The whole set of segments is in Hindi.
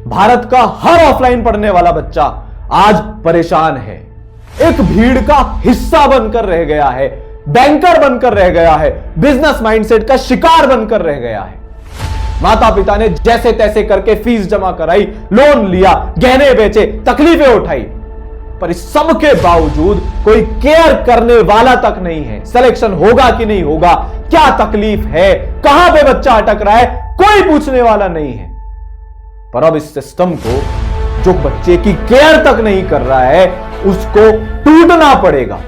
भारत का हर ऑफलाइन पढ़ने वाला बच्चा आज परेशान है, एक भीड़ का हिस्सा बनकर रह गया है, बैंकर बनकर रह गया है, बिजनेस माइंडसेट का शिकार बनकर रह गया है। माता पिता ने जैसे तैसे करके फीस जमा कराई, लोन लिया, गहने बेचे, तकलीफें उठाई, पर इस सब के बावजूद कोई केयर करने वाला तक नहीं है। सिलेक्शन होगा कि नहीं होगा, क्या तकलीफ है, कहां पे बच्चा अटक रहा है, कोई पूछने वाला नहीं है। पर अब इस सिस्टम को जो बच्चे की केयर तक नहीं कर रहा है, उसको टूटना पड़ेगा।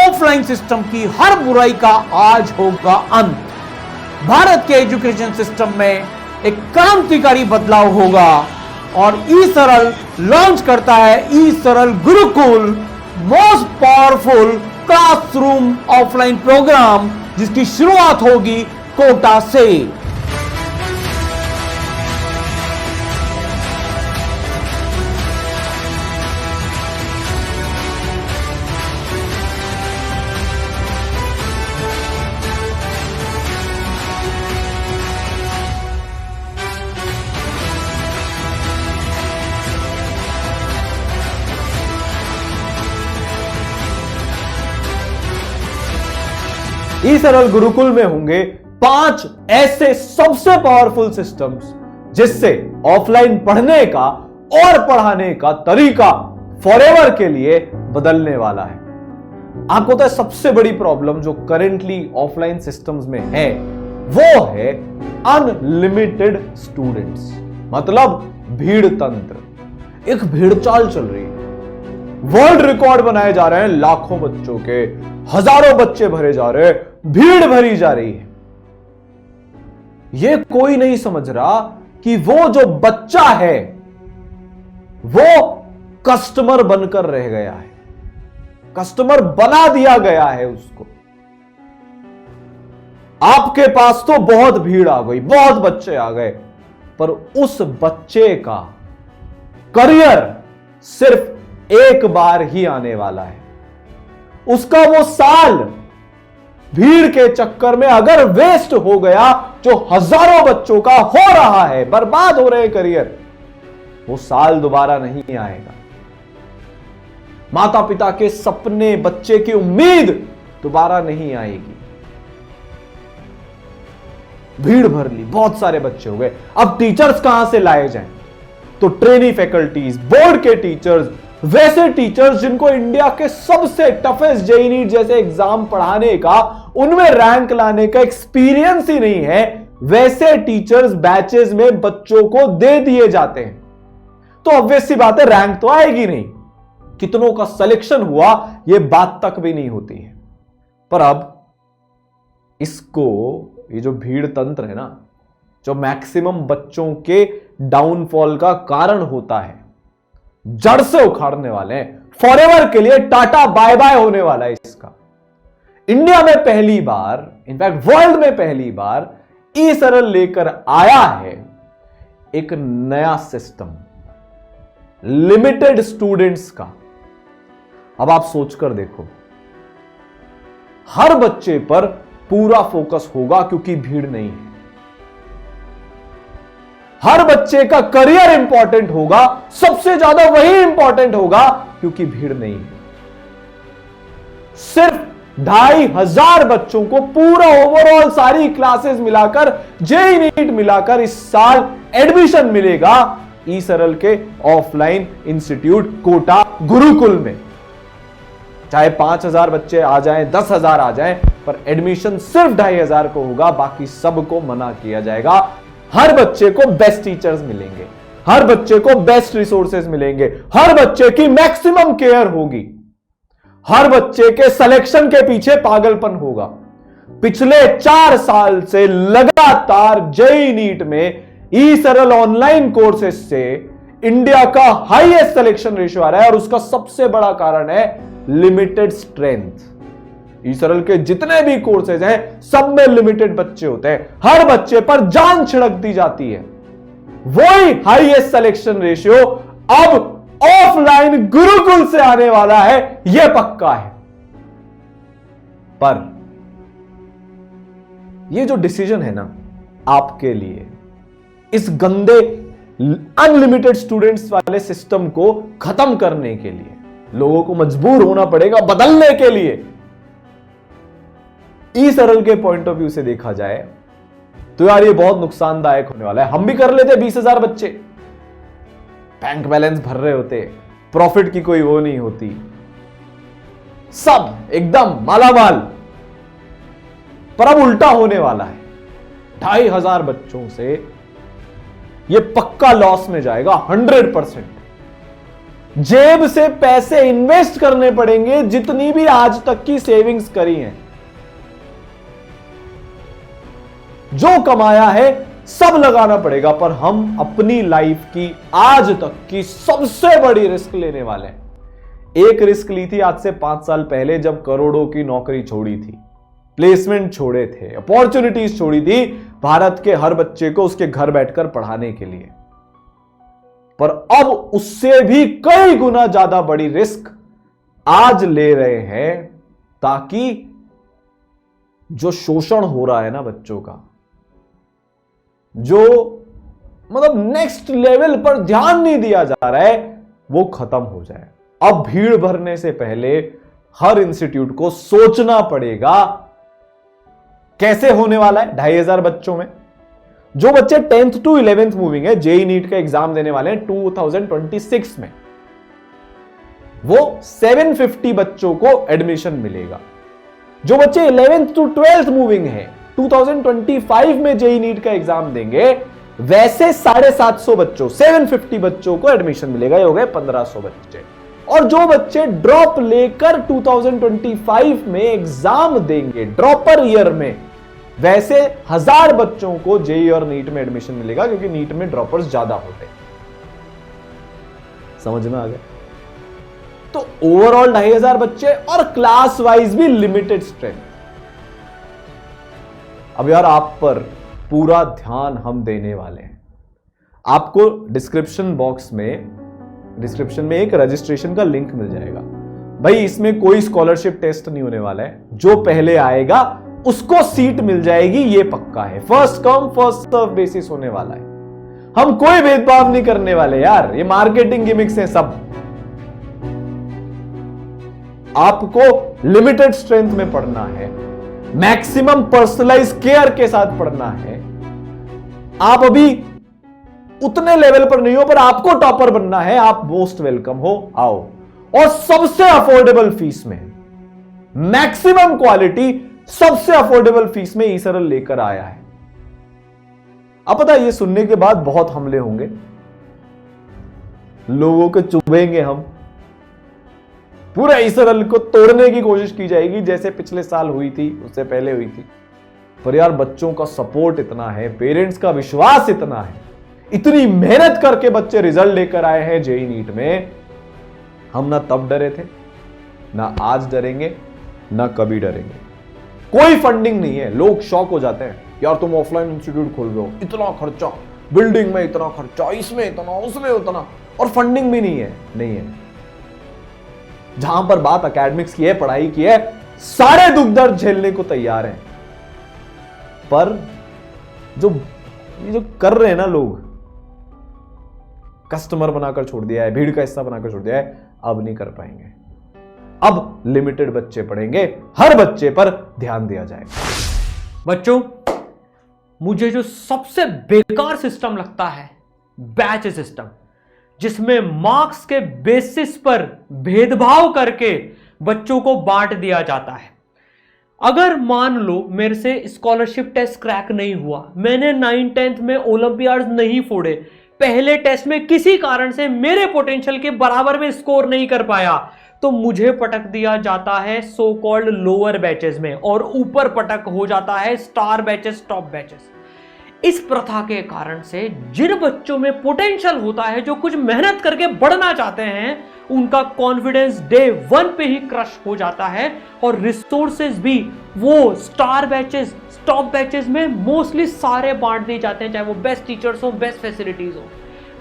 ऑफलाइन सिस्टम की हर बुराई का आज होगा अंत। भारत के एजुकेशन सिस्टम में एक क्रांतिकारी बदलाव होगा और ई सरल लॉन्च करता है e Saral Gurukul, most powerful classroom offline programme, जिसकी शुरुआत होगी कोटा से। ई सरल गुरुकुल में होंगे 5 ऐसे सबसे पावरफुल सिस्टम्स जिससे ऑफलाइन पढ़ने का और पढ़ाने का तरीका फॉरएवर के लिए बदलने वाला है। आपको तो सबसे बड़ी प्रॉब्लम जो करेंटली ऑफलाइन सिस्टम्स में है वो है अनलिमिटेड स्टूडेंट्स, मतलब भीड़ तंत्र। एक भीड़ चाल चल रही है, वर्ल्ड रिकॉर्ड बनाए जा रहे हैं, लाखों बच्चों के, हजारों बच्चे भरे जा रहे हैं, भीड़ भरी जा रही है। यह कोई नहीं समझ रहा कि वो जो बच्चा है वो कस्टमर बनकर रह गया है, कस्टमर बना दिया गया है उसको। आपके पास तो बहुत भीड़ आ गई, बहुत बच्चे आ गए, पर उस बच्चे का करियर सिर्फ एक बार ही आने वाला है। उसका वो साल भीड़ के चक्कर में अगर वेस्ट हो गया, जो हजारों बच्चों का हो रहा है, बर्बाद हो रहे करियर, वो साल दोबारा नहीं आएगा। माता पिता के सपने, बच्चे की उम्मीद दोबारा नहीं आएगी। भीड़ भर ली, बहुत सारे बच्चे हो गए, अब टीचर्स कहां से लाए जाएं? तो ट्रेनी फैकल्टीज, बोर्ड के टीचर्स, वैसे टीचर्स जिनको इंडिया के सबसे टफेस्ट जेईई नीट जैसे एग्जाम पढ़ाने का, उनमें रैंक लाने का एक्सपीरियंस ही नहीं है, वैसे टीचर्स बैचेस में बच्चों को दे दिए जाते हैं। तो ऑब्वियस सी बात है, रैंक तो आएगी नहीं, कितनों का सिलेक्शन हुआ यह बात तक भी नहीं होती है। पर अब इसको, ये जो भीड़ तंत्र है ना, जो मैक्सिमम बच्चों के डाउनफॉल का कारण होता है, जड़ से उखाड़ने वाले हैं। फॉरएवर के लिए टाटा बाय बाय होने वाला है इसका। इंडिया में पहली बार, इनफैक्ट वर्ल्ड में पहली बार ई सरल लेकर आया है एक नया सिस्टम, लिमिटेड स्टूडेंट्स का। अब आप सोचकर देखो, हर बच्चे पर पूरा फोकस होगा क्योंकि भीड़ नहीं है। हर बच्चे का करियर इंपॉर्टेंट होगा, सबसे ज्यादा वही इंपॉर्टेंट होगा क्योंकि भीड़ नहीं है। सिर्फ 2500 बच्चों को पूरा ओवरऑल सारी क्लासेस मिलाकर, जेईई नीट मिलाकर इस साल एडमिशन मिलेगा ई सरल के ऑफलाइन इंस्टीट्यूट कोटा गुरुकुल में। चाहे 5000 बच्चे आ जाएं, 10,000 आ जाएं, पर एडमिशन सिर्फ 2500 को होगा, बाकी सबको मना किया जाएगा। हर बच्चे को बेस्ट टीचर्स मिलेंगे, हर बच्चे को बेस्ट रिसोर्सेज मिलेंगे, हर बच्चे की मैक्सिमम केयर होगी। हर बच्चे के सिलेक्शन के पीछे पागलपन होगा। पिछले 4 साल से लगातार जेईई नीट में ई सरल ऑनलाइन कोर्सेज से इंडिया का हाईएस्ट सिलेक्शन रेशियो आ रहा है और उसका सबसे बड़ा कारण है लिमिटेड स्ट्रेंथ। ई सरल के जितने भी कोर्सेज हैं सब में लिमिटेड बच्चे होते हैं, हर बच्चे पर जान छिड़क दी जाती है। वही हाईएस्ट सिलेक्शन रेशियो अब ऑफलाइन गुरुकुल से आने वाला है, यह पक्का है। पर यह जो डिसीजन है ना आपके लिए, इस गंदे अनलिमिटेड स्टूडेंट्स वाले सिस्टम को खत्म करने के लिए लोगों को मजबूर होना पड़ेगा बदलने के लिए। ई सरल के पॉइंट ऑफ व्यू से देखा जाए तो यार ये बहुत नुकसानदायक होने वाला है। हम भी कर लेते 20,000 बच्चे, बैंक बैलेंस भर रहे होते, प्रॉफिट की कोई वो नहीं होती, सब एकदम मालामाल। पर अब उल्टा होने वाला है। 2,500 बच्चों से ये पक्का लॉस में जाएगा 100%। जेब से पैसे इन्वेस्ट करने पड़ेंगे, जितनी भी आज तक की सेविंग्स करी हैं, जो कमाया है सब लगाना पड़ेगा। पर हम अपनी लाइफ की आज तक की सबसे बड़ी रिस्क लेने वाले हैं। एक रिस्क ली थी आज से 5 साल पहले, जब करोड़ों की नौकरी छोड़ी थी, प्लेसमेंट छोड़े थे, अपॉर्चुनिटीज छोड़ी थी भारत के हर बच्चे को उसके घर बैठकर पढ़ाने के लिए। पर अब उससे भी कई गुना ज्यादा बड़ी रिस्क आज ले रहे हैं, ताकि जो शोषण हो रहा है ना बच्चों का, जो मतलब नेक्स्ट लेवल पर ध्यान नहीं दिया जा रहा है, वो खत्म हो जाए। अब भीड़ भरने से पहले हर इंस्टीट्यूट को सोचना पड़ेगा कैसे होने वाला है। 2,500 बच्चों में जो बच्चे 10th to 11th मूविंग है, जेईई नीट का एग्जाम देने वाले हैं 2026 में, वो 750 बच्चों को एडमिशन मिलेगा। जो बच्चे 11th to 12th मूविंग है, 2025 में जेईई नीट का एग्जाम देंगे, वैसे 750 बच्चों, 750 बच्चों को एडमिशन मिलेगा। ये हो गए 1,500 बच्चे। और जो बच्चे ड्रॉप लेकर 2025 में एग्जाम देंगे, ड्रॉपर ईयर में, वैसे 1000 बच्चों को जेईई और नीट में एडमिशन मिलेगा, क्योंकि नीट में ड्रॉपर्स ज्यादा होते हैं। समझ में आ गया? तो ओवरऑल 2,500 बच्चे और क्लास वाइज भी लिमिटेड स्ट्रेंथ। अब यार आप पर पूरा ध्यान हम देने वाले हैं। आपको डिस्क्रिप्शन में एक रजिस्ट्रेशन का लिंक मिल जाएगा। भाई इसमें कोई स्कॉलरशिप टेस्ट नहीं होने वाला है, जो पहले आएगा उसको सीट मिल जाएगी, ये पक्का है। First come first serve basis होने वाला है। हम कोई भेदभाव नहीं करने वाले यार, ये मार्केटिंग गिमिक्स हैं सब। आपको लिमिटेड स्ट्रेंथ में पढ़ना है, मैक्सिमम पर्सनलाइज केयर के साथ पढ़ना है। आप अभी उतने लेवल पर नहीं हो, पर आपको टॉपर बनना है, आप मोस्ट वेलकम हो, आओ। और सबसे अफोर्डेबल फीस में, मैक्सिमम क्वालिटी, सबसे अफोर्डेबल फीस में ई सरल लेकर आया है। अब पता है ये सुनने के बाद बहुत हमले होंगे, लोगों को चुभेंगे हम, पूरा ई सरल को तोड़ने की कोशिश की जाएगी, जैसे पिछले साल हुई थी, उससे पहले हुई थी। पर यार बच्चों का सपोर्ट इतना है, पेरेंट्स का विश्वास इतना है, इतनी मेहनत करके बच्चे रिजल्ट लेकर आए हैं जेईई नीट में। हम ना तब डरे थे, ना आज डरेंगे, ना कभी डरेंगे। कोई फंडिंग नहीं है। लोग शॉक हो जाते हैं, यार तुम ऑफलाइन इंस्टीट्यूट खोल रहे हो, इतना खर्चा, बिल्डिंग में इतना खर्चा, इसमें इतना, उसमें उतना, और फंडिंग भी नहीं है। नहीं है। जहां पर बात एकेडमिक्स की है, पढ़ाई की है, सारे दुख दर्द झेलने को तैयार हैं। पर जो कर रहे हैं ना लोग, कस्टमर बनाकर छोड़ दिया है, भीड़ का हिस्सा बनाकर छोड़ दिया है, अब नहीं कर पाएंगे। अब लिमिटेड बच्चे पढ़ेंगे, हर बच्चे पर ध्यान दिया जाएगा। बच्चों, मुझे जो सबसे बेकार सिस्टम लगता है, बैच सिस्टम, जिसमें मार्क्स के बेसिस पर भेदभाव करके बच्चों को बांट दिया जाता है। अगर मान लो मेरे से स्कॉलरशिप टेस्ट क्रैक नहीं हुआ, मैंने 9th 10th में ओलंपियाड्स नहीं फोड़े, पहले टेस्ट में किसी कारण से मेरे पोटेंशियल के बराबर में स्कोर नहीं कर पाया, तो मुझे पटक दिया जाता है सो कॉल्ड लोअर बैचेस में और ऊपर पटक हो जाता है स्टार बैचेस, टॉप बैचेस। इस प्रथा के कारण से जिन बच्चों में पोटेंशियल होता है, जो कुछ मेहनत करके बढ़ना चाहते हैं, उनका कॉन्फिडेंस डे 1 पे ही क्रश हो जाता है और रिसोर्सेज भी वो स्टार बैचेस, टॉप बैचेस में मोस्टली सारे बांट दिए जाते हैं, चाहे वो बेस्ट टीचर्स हो, बेस्ट फैसिलिटीज हो।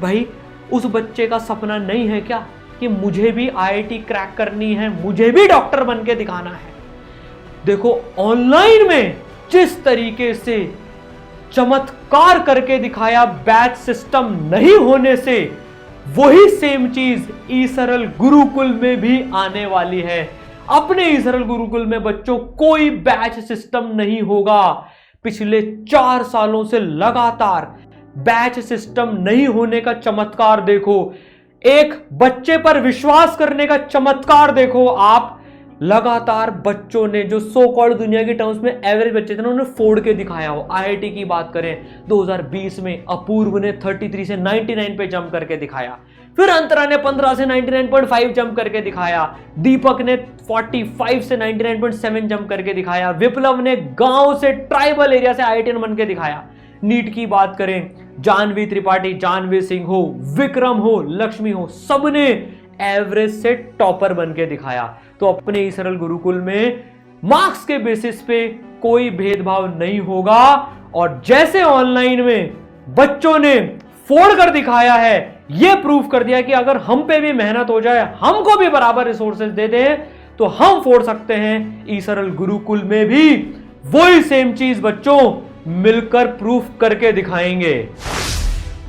भाई उस बच्चे का सपना नहीं है क्या कि मुझे भी आईआईटी क्रैक करनी है, मुझे भी डॉक्टर बन के दिखाना है? देखो ऑनलाइन में जिस तरीके से चमत्कार करके दिखाया बैच सिस्टम नहीं होने से, वही सेम चीज ई सरल गुरुकुल में भी आने वाली है। अपने ई सरल गुरुकुल में बच्चों कोई बैच सिस्टम नहीं होगा। पिछले 4 सालों से लगातार बैच सिस्टम नहीं होने का चमत्कार देखो, एक बच्चे पर विश्वास करने का चमत्कार देखो आप। लगातार बच्चों ने, जो सो कॉल्ड दुनिया की टर्म्स में एवरेज बच्चे थे ना, उन्होंने फोड़ के दिखाया हो। आईआईटी की बात करें 2020 में अपूर्व ने 33 से 99 पे जंप करके दिखाया, फिर अंतरा ने 15 से 99.5 जंप करके दिखाया, दीपक ने 45 से 99.7 जंप करके दिखाया, विप्लव ने गांव से, ट्राइबल एरिया से आईआईटीएन बन के दिखाया। नीट की बात करें, जानवी त्रिपाठी, जानवी सिंह हो, विक्रम हो, लक्ष्मी हो, सबने एवरेज से टॉपर बन के दिखाया। तो अपने ई सरल गुरुकुल में मार्क्स के बेसिस पे कोई भेदभाव नहीं होगा। और जैसे ऑनलाइन में बच्चों ने फोड़ कर दिखाया है, यह प्रूफ कर दिया कि अगर हम पे भी मेहनत हो जाए, हमको भी बराबर रिसोर्सेज दे दें, तो हम फोड़ सकते हैं। ई सरल गुरुकुल में भी वही सेम चीज बच्चों मिलकर प्रूफ करके दिखाएंगे।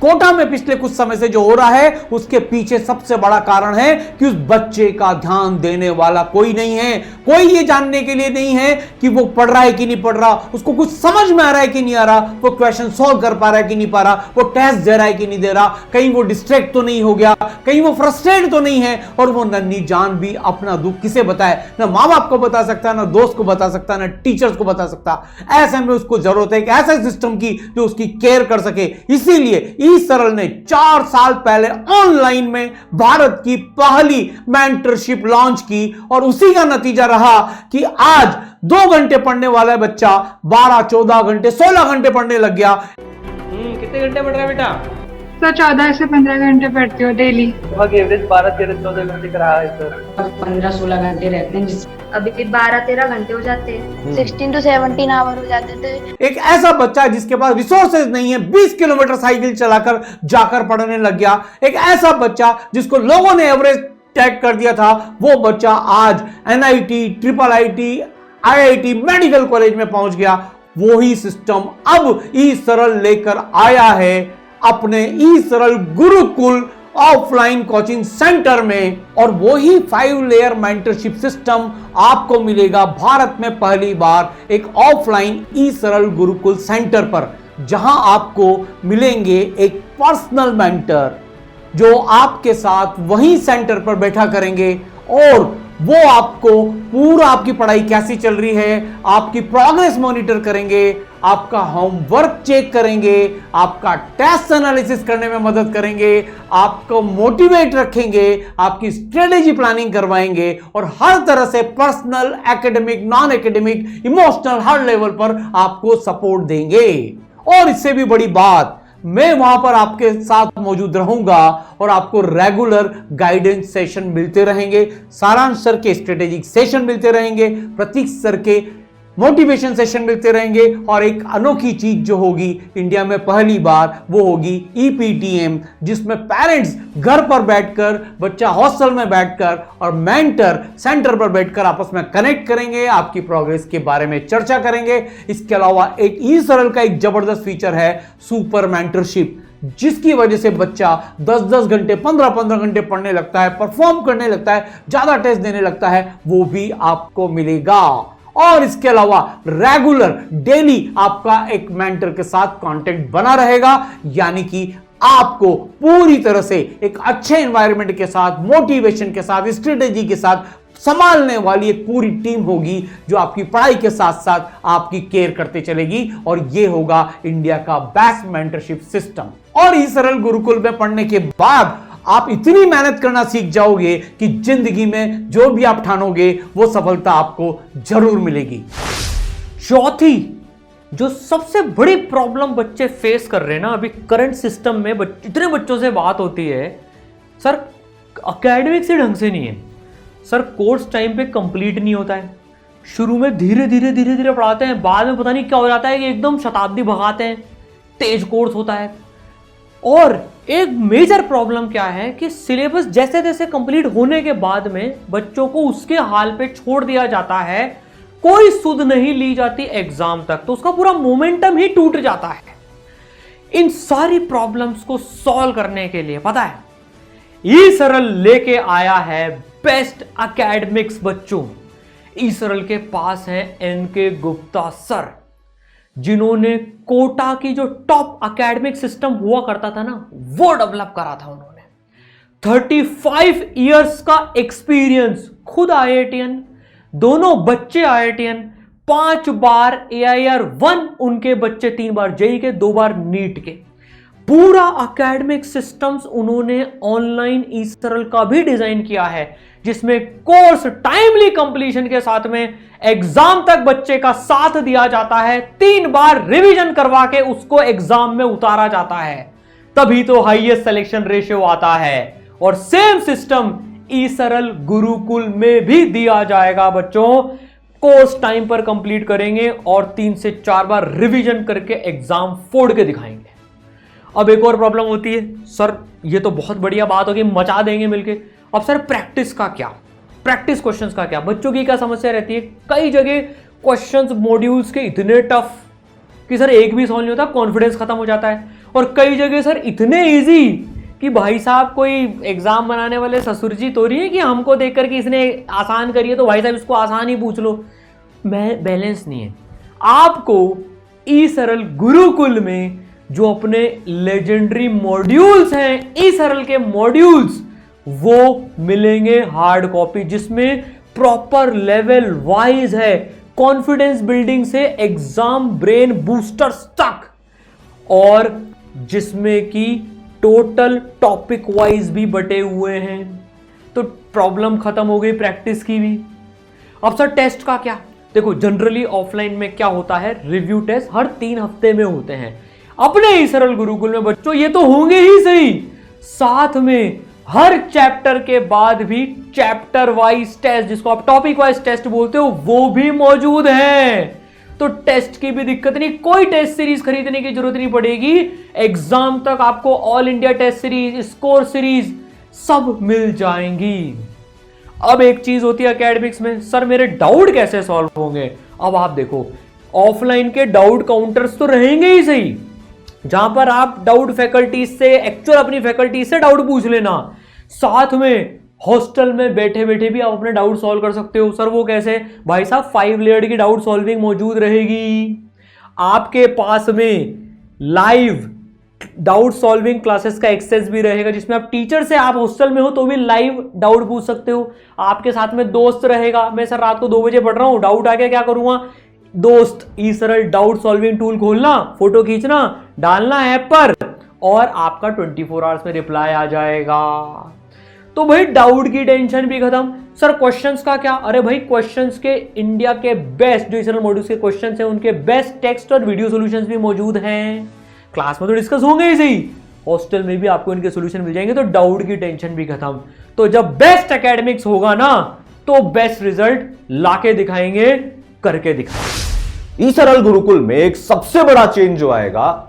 कोटा में पिछले कुछ समय से जो हो रहा है, उसके पीछे सबसे बड़ा कारण है कि उस बच्चे का ध्यान देने वाला कोई नहीं है। कोई ये जानने के लिए नहीं है कि वो पढ़ रहा है कि नहीं पढ़ रहा, उसको कुछ समझ में आ रहा है कि नहीं आ रहा, वो क्वेश्चन सॉल्व कर पा रहा है कि नहीं पा रहा, वो टेस्ट दे रहा है कि नहीं दे रहा, कहीं वो डिस्ट्रैक्ट तो नहीं हो गया, कहीं वो फ्रस्ट्रेट तो नहीं है। और वो नन्ही जान भी अपना दुख किसे बताए? ना माँ बाप को बता सकता, ना दोस्त को बता सकता, ना टीचर्स को बता सकता। ऐसे में उसको जरूरत है कि ऐसे सिस्टम की जो उसकी केयर कर सके। इसीलिए ई सरल ने 4 साल पहले ऑनलाइन में भारत की पहली मेंटरशिप लॉन्च की और उसी का नतीजा रहा कि आज 2 घंटे पढ़ने वाला बच्चा 12, 14 घंटे, 16 घंटे पढ़ने लग गया। कितने घंटे पढ़ रहा है बेटा? सर 14 से 15 घंटे पढ़ती हूँ डेली। एवरेज 12-13-14 घंटे का रहा है सर। 15-16 घंटे रहते हैं, अभी 12-13 घंटे हो जाते हैं, 16 to 17 आवर हो जाते थे। एक ऐसा बच्चा जिसके पास रिसोर्सेज नहीं है, 20 किलोमीटर साइकिल चलाकर जाकर पढ़ने लग गया। एक ऐसा बच्चा जिसको लोगों ने एवरेज टैग कर दिया था, वो बच्चा आज NIT, triple IT, IIT, medical college में पहुंच गया। वही सिस्टम अब ई सरल लेकर आया है अपने ई Saral Gurukul offline coaching centre में। और वही 5 लेयर मेंटरशिप सिस्टम आपको मिलेगा भारत में पहली बार एक ऑफलाइन ई सरल गुरुकुल सेंटर पर, जहां आपको मिलेंगे एक पर्सनल मेंटर जो आपके साथ वहीं सेंटर पर बैठा करेंगे और वो आपको पूरा आपकी पढ़ाई कैसी चल रही है, आपकी प्रोग्रेस मॉनिटर करेंगे, आपका होमवर्क चेक करेंगे, आपका टेस्ट एनालिसिस करने में मदद करेंगे, आपको मोटिवेट रखेंगे, आपकी स्ट्रेटेजी प्लानिंग करवाएंगे और हर तरह से personal, academic, non academic, emotional हर लेवल पर आपको सपोर्ट देंगे। और इससे भी बड़ी बात, मैं वहां पर आपके साथ मौजूद रहूंगा और आपको रेगुलर गाइडेंस सेशन मिलते रहेंगे, सारांश सर के स्ट्रेटेजिक सेशन मिलते रहेंगे, प्रतीक सर के मोटिवेशन सेशन मिलते रहेंगे। और एक अनोखी चीज जो होगी इंडिया में पहली बार, वो होगी ईपीटीएम, जिसमें पेरेंट्स घर पर बैठकर, बच्चा हॉस्टल में बैठकर और मेंटर सेंटर पर बैठकर आपस में कनेक्ट करेंगे, आपकी प्रोग्रेस के बारे में चर्चा करेंगे। इसके अलावा एक ई सरल का एक जबरदस्त फीचर है सुपर मेंटरशिप, जिसकी वजह से बच्चा 10-10 घंटे, 15-15 घंटे पढ़ने लगता है, परफॉर्म करने लगता है, ज्यादा टेस्ट देने लगता है, वो भी आपको मिलेगा। और इसके अलावा रेगुलर डेली आपका एक मेंटर के साथ कांटेक्ट बना रहेगा, यानी कि आपको पूरी तरह से एक अच्छे एनवायरनमेंट के साथ, मोटिवेशन के साथ, स्ट्रेटेजी के साथ संभालने वाली एक पूरी टीम होगी जो आपकी पढ़ाई के साथ साथ आपकी केयर करते चलेगी। और यह होगा इंडिया का बेस्ट मेंटरशिप सिस्टम। और ई सरल गुरुकुल में पढ़ने के बाद आप इतनी मेहनत करना सीख जाओगे कि जिंदगी में जो भी आप ठानोगे वो सफलता आपको जरूर मिलेगी। चौथी जो सबसे बड़ी प्रॉब्लम बच्चे फेस कर रहे हैं ना अभी करंट सिस्टम में, इतने बच्चों से बात होती है, सर एकेडमिक्स ही ढंग से नहीं है, सर कोर्स टाइम पे कंप्लीट नहीं होता है, शुरू में धीरे धीरे पढ़ाते हैं, बाद में पता नहीं क्या हो जाता है कि एकदम शताब्दी भगाते हैं, तेज कोर्स होता है। और एक मेजर प्रॉब्लम क्या है कि सिलेबस जैसे जैसे कंप्लीट होने के बाद में बच्चों को उसके हाल पे छोड़ दिया जाता है, कोई सुध नहीं ली जाती एग्जाम तक, तो उसका पूरा मोमेंटम ही टूट जाता है। इन सारी प्रॉब्लम्स को सॉल्व करने के लिए पता है ई-सरल लेके आया है बेस्ट एकेडमिक्स बच्चों। ई-सरल के पास हैं एनके गुप्ता सर, जिन्होंने कोटा की जो टॉप एकेडमिक सिस्टम हुआ करता था ना वो डेवलप करा था उन्होंने। 35 इयर्स का एक्सपीरियंस, खुद IITian, दोनों बच्चे IITian, 5 बार AIR 1 उनके बच्चे, 3 बार JEE के, 2 बार नीट के। पूरा एकेडमिक सिस्टम्स उन्होंने ऑनलाइन ई-सरल का भी डिजाइन किया है, जिसमें कोर्स टाइमली कंप्लीशन के साथ में एग्जाम तक बच्चे का साथ दिया जाता है, 3 बार रिवीजन करवा के उसको एग्जाम में उतारा जाता है, तभी तो हाईएस्ट सिलेक्शन रेशियो आता है। और सेम सिस्टम ई-सरल गुरुकुल में भी दिया जाएगा बच्चों। कोर्स टाइम पर कंप्लीट करेंगे और 3 से 4 बार रिवीजन करके एग्जाम फोड़ के दिखाएंगे। अब एक और प्रॉब्लम होती है, सर ये तो बहुत बढ़िया बात होगी, मचा देंगे मिलके, अब सर प्रैक्टिस का क्या, प्रैक्टिस क्वेश्चंस का क्या? बच्चों की क्या समस्या रहती है, कई जगह क्वेश्चंस मॉड्यूल्स के इतने टफ कि सर एक भी सॉल्व नहीं होता, कॉन्फिडेंस खत्म हो जाता है। और कई जगह सर इतने इजी कि भाई साहब कोई एग्जाम बनाने वाले ससुर जी तो नहीं है कि हमको देख कर कि इसने आसान करी है तो भाई साहब इसको आसान ही पूछ लो। मैं बैलेंस नहीं है। आपको ई-सरल गुरुकुल में जो अपने लेजेंडरी मॉड्यूल्स हैं, ई-सरल के मॉड्यूल्स, वो मिलेंगे हार्ड कॉपी, जिसमें प्रॉपर लेवल वाइज है, कॉन्फिडेंस बिल्डिंग से एग्जाम ब्रेन बूस्टर्स तक, और जिसमें कि टोटल टॉपिक वाइज भी बटे हुए हैं। तो प्रॉब्लम खत्म हो गई प्रैक्टिस की भी। अब सर टेस्ट का क्या? देखो जनरली ऑफलाइन में क्या होता है, रिव्यू टेस्ट हर 3 हफ्ते में होते हैं। अपने ई-सरल गुरुकुल में बच्चों ये तो होंगे ही सही, साथ में हर चैप्टर के बाद भी चैप्टर वाइज टेस्ट, जिसको आप टॉपिक वाइज टेस्ट बोलते हो, वो भी मौजूद है। तो टेस्ट की भी दिक्कत नहीं, कोई टेस्ट सीरीज खरीदने की जरूरत नहीं पड़ेगी। एग्जाम तक आपको all India test series, score series सब मिल जाएंगी। अब एक चीज होती है एकेडमिक्स में, सर मेरे डाउट कैसे सॉल्व होंगे? अब आप देखो ऑफलाइन के डाउट काउंटर्स तो रहेंगे ही सही, जहां पर आप डाउट फैकल्टी से, एक्चुअल अपनी फैकल्टी से डाउट पूछ लेना, साथ में हॉस्टल में बैठे बैठे भी आप अपने डाउट सॉल्व कर सकते हो। सर वो कैसे? भाई साहब 5 लेयर्ड की डाउट सॉल्विंग मौजूद रहेगी आपके पास में, लाइव डाउट सॉल्विंग क्लासेस का एक्सेस भी रहेगा, जिसमें आप टीचर से, आप हॉस्टल में हो तो भी लाइव डाउट पूछ सकते हो। आपके साथ में दोस्त रहेगा, मैं सर रात को 2 बजे पढ़ रहा हूं, डाउट आ गया क्या करूंगा? दोस्त ई-सरल डाउट सॉल्विंग टूल खोलना, फोटो खींचना, डालना ऐप पर, और आपका 24 आवर्स में रिप्लाई आ जाएगा। तो भाई डाउट की टेंशन भी खत्म। सर क्वेश्चंस का क्या? अरे भाई क्वेश्चंस के इंडिया के बेस्ट जो ई-सरल मॉड्यूल्स के क्वेश्चंस हैं, उनके बेस्ट टेक्स्ट और वीडियो सॉल्यूशंस भी मौजूद हैं। क्लास में तो डिस्कस होंगे ही सही, हॉस्टल में भी आपको इनके सॉल्यूशन मिल जाएंगे, तो डाउट की टेंशन भी खत्म। तो जब बेस्ट एकेडमिक्स होगा ना, तो बेस्ट रिजल्ट लाके दिखाएंगे, करके दिखाएंगे। ई-सरल गुरुकुल में एक सबसे बड़ा चेंज जो आएगा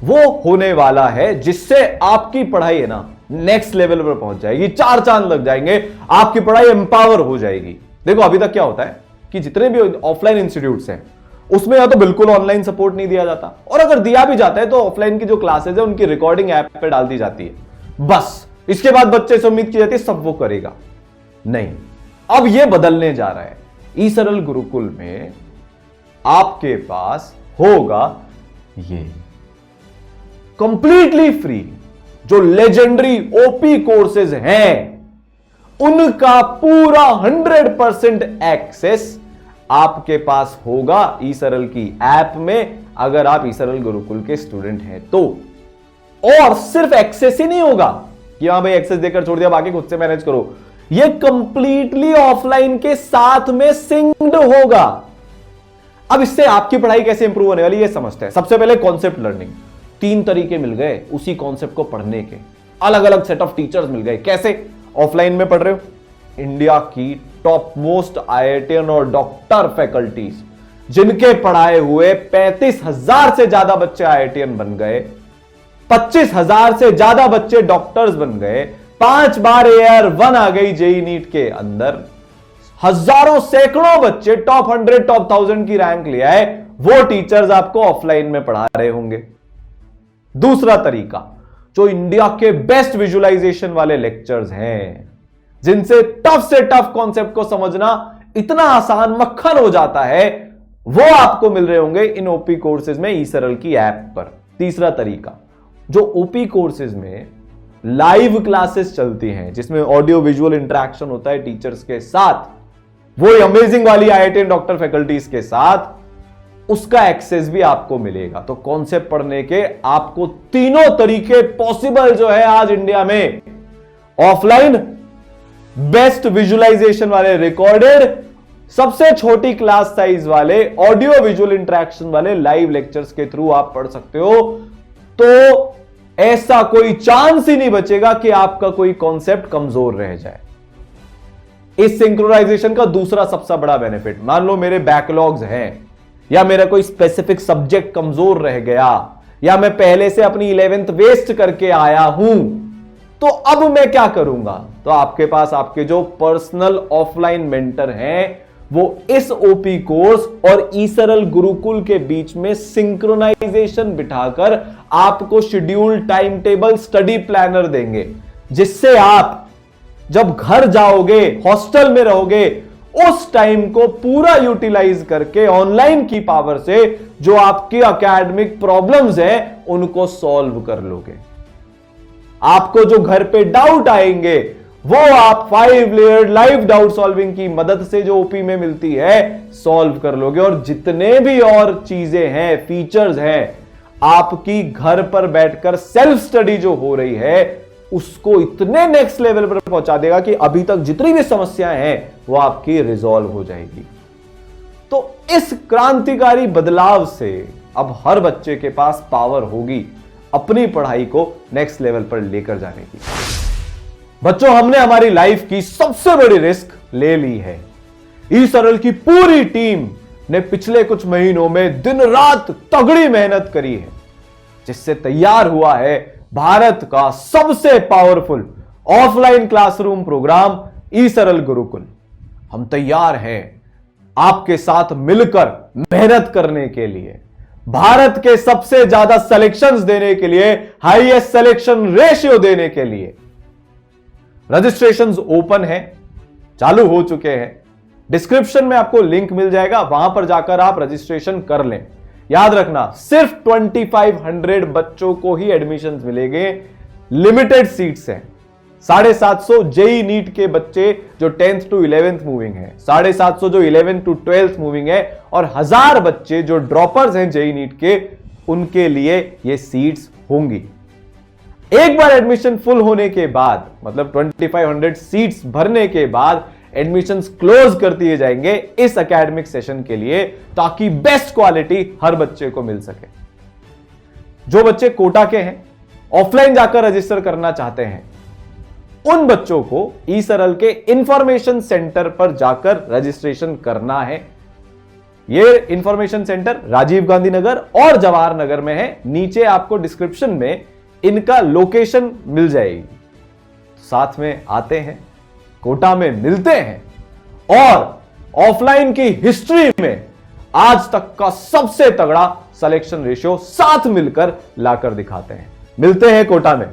वो होने वाला है, जिससे आपकी पढ़ाई है ना नेक्स्ट लेवल पर पहुंच जाएगी, 4 चांद लग जाएंगे, आपकी पढ़ाई एम्पावर हो जाएगी। देखो अभी तक क्या होता है कि जितने भी ऑफलाइन इंस्टीट्यूट्स हैं उसमें या तो बिल्कुल ऑनलाइन सपोर्ट नहीं दिया जाता, और अगर दिया भी जाता है तो ऑफलाइन की जो क्लासेस है उनकी रिकॉर्डिंग ऐप पे डाल दी जाती है, बस इसके बाद बच्चे से उम्मीद की जाती है सब वो करेगा। नहीं, अब ये बदलने जा रहा है। ई-सरल गुरुकुल में आपके पास होगा ये कंप्लीटली फ्री, जो लेजेंडरी ओपी कोर्सेज हैं उनका पूरा 100% एक्सेस आपके पास होगा ई-सरल की ऐप में, अगर आप ई-सरल गुरुकुल के स्टूडेंट हैं तो। और सिर्फ एक्सेस ही नहीं होगा, कि हाँ भाई एक्सेस देकर छोड़ दिया, बाकी खुद से मैनेज करो। ये कंप्लीटली ऑफलाइन के साथ में सिंक्ड होगा। अब इससे आपकी पढ़ाई कैसे इंप्रूव होने वाली है समझते हैं। सबसे पहले कॉन्सेप्ट लर्निंग, 3 तरीके मिल गए उसी कॉन्सेप्ट को पढ़ने के, अलग अलग सेट ऑफ टीचर्स मिल गए। कैसे? ऑफलाइन में पढ़ रहे हो, इंडिया की टॉप मोस्ट आईआईटीएन और डॉक्टर फैकल्टीज जिनके पढ़ाए हुए 35,000 से ज्यादा बच्चे आईआईटीएन बन गए, 25,000 से ज्यादा बच्चे डॉक्टर्स बन गए, 5 बार एयर 1 आ गई जेई नीट के अंदर, हजारों सैकड़ों बच्चे टॉप 100 टॉप 1000 की रैंक ले आए, वो टीचर्स आपको ऑफलाइन में पढ़ा रहे होंगे। दूसरा तरीका, जो इंडिया के बेस्ट विजुअलाइजेशन वाले लेक्चर्स हैं, जिनसे टफ से टफ कॉन्सेप्ट को समझना इतना आसान मक्खन हो जाता है, वो आपको मिल रहे होंगे इन ओपी कोर्सेज में ई सरल की ऐप पर। तीसरा तरीका, जो ओपी कोर्सेज में लाइव क्लासेस चलती हैं जिसमें ऑडियो विजुअल इंटरेक्शन होता है टीचर्स के साथ, वो अमेजिंग वाली आईआईटी डॉक्टर फैकल्टीज के साथ, उसका एक्सेस भी आपको मिलेगा। तो कॉन्सेप्ट पढ़ने के आपको तीनों तरीके पॉसिबल जो है आज इंडिया में, ऑफलाइन, बेस्ट विजुअलाइजेशन वाले रिकॉर्डेड, सबसे छोटी क्लास साइज वाले ऑडियो विजुअल इंटरेक्शन वाले लाइव लेक्चर्स के थ्रू आप पढ़ सकते हो। तो ऐसा कोई चांस ही नहीं बचेगा कि आपका कोई कॉन्सेप्ट कमजोर रह जाए। इस सिंक्रोनाइजेशन का दूसरा सबसे बड़ा बेनिफिट, मान लो मेरे बैकलॉग्स हैं, या मेरा कोई स्पेसिफिक सब्जेक्ट कमजोर रह गया, या मैं पहले से अपनी 11th वेस्ट करके आया हूं, तो अब मैं क्या करूंगा? तो आपके पास आपके जो पर्सनल ऑफलाइन मेंटर हैं, वो इस ओपी कोर्स और ई सरल गुरुकुल के बीच में सिंक्रोनाइजेशन बिठाकर आपको schedule, time table, study planner देंगे, जिससे आप जब घर जाओगे, हॉस्टल में रहोगे, उस टाइम को पूरा यूटिलाइज करके ऑनलाइन की पावर से जो आपकी एकेडमिक प्रॉब्लम्स हैं उनको सॉल्व कर लोगे। आपको जो घर पे डाउट आएंगे वो आप 5 लेयर्ड लाइव डाउट सॉल्विंग की मदद से जो ओपी में मिलती है सॉल्व कर लोगे। और जितने भी और चीजें हैं, फीचर्स हैं, आपकी घर पर बैठकर सेल्फ स्टडी जो हो रही है उसको इतने नेक्स्ट लेवल पर पहुंचा देगा कि अभी तक जितनी भी समस्याएं हैं वो आपकी रिजॉल्व हो जाएगी। तो इस क्रांतिकारी बदलाव से अब हर बच्चे के पास पावर होगी अपनी पढ़ाई को नेक्स्ट लेवल पर लेकर जाने की। बच्चों, हमने हमारी लाइफ की सबसे बड़ी रिस्क ले ली है। ई सरल की पूरी टीम ने पिछले कुछ महीनों में दिन रात तगड़ी मेहनत करी है, जिससे तैयार हुआ है भारत का सबसे पावरफुल ऑफलाइन क्लासरूम प्रोग्राम ई सरल गुरुकुल। हम तैयार हैं आपके साथ मिलकर मेहनत करने के लिए, भारत के सबसे ज्यादा सिलेक्शंस देने के लिए, हाईएस्ट सिलेक्शन रेशियो देने के लिए। रजिस्ट्रेशंस ओपन है, चालू हो चुके हैं। डिस्क्रिप्शन में आपको लिंक मिल जाएगा, वहां पर जाकर आप रजिस्ट्रेशन कर लें। याद रखना, सिर्फ 2500 बच्चों को ही एडमिशन मिलेंगे, लिमिटेड सीट्स हैं। 750 जेई नीट के बच्चे जो 10th to 11th मूविंग है, 750 जो 11th to 12th मूविंग है, और 1000 बच्चे जो ड्रॉपर्स हैं जेई नीट के, उनके लिए ये सीट्स होंगी। एक बार एडमिशन फुल होने के बाद, मतलब 2500 सीट्स भरने के बाद एडमिशंस क्लोज कर दिए जाएंगे इस एकेडमिक सेशन के लिए, ताकि बेस्ट क्वालिटी हर बच्चे को मिल सके। जो बच्चे कोटा के हैं, ऑफलाइन जाकर रजिस्टर करना चाहते हैं, उन बच्चों को ई सरल के इंफॉर्मेशन सेंटर पर जाकर रजिस्ट्रेशन करना है। ये इंफॉर्मेशन सेंटर राजीव गांधी नगर और जवाहर नगर में है। नीचे आपको डिस्क्रिप्शन में इनका लोकेशन मिल जाएगी। साथ में आते हैं, कोटा में मिलते हैं और ऑफलाइन की हिस्ट्री में आज तक का सबसे तगड़ा सिलेक्शन रेशियो साथ मिलकर लाकर दिखाते हैं। मिलते हैं कोटा में।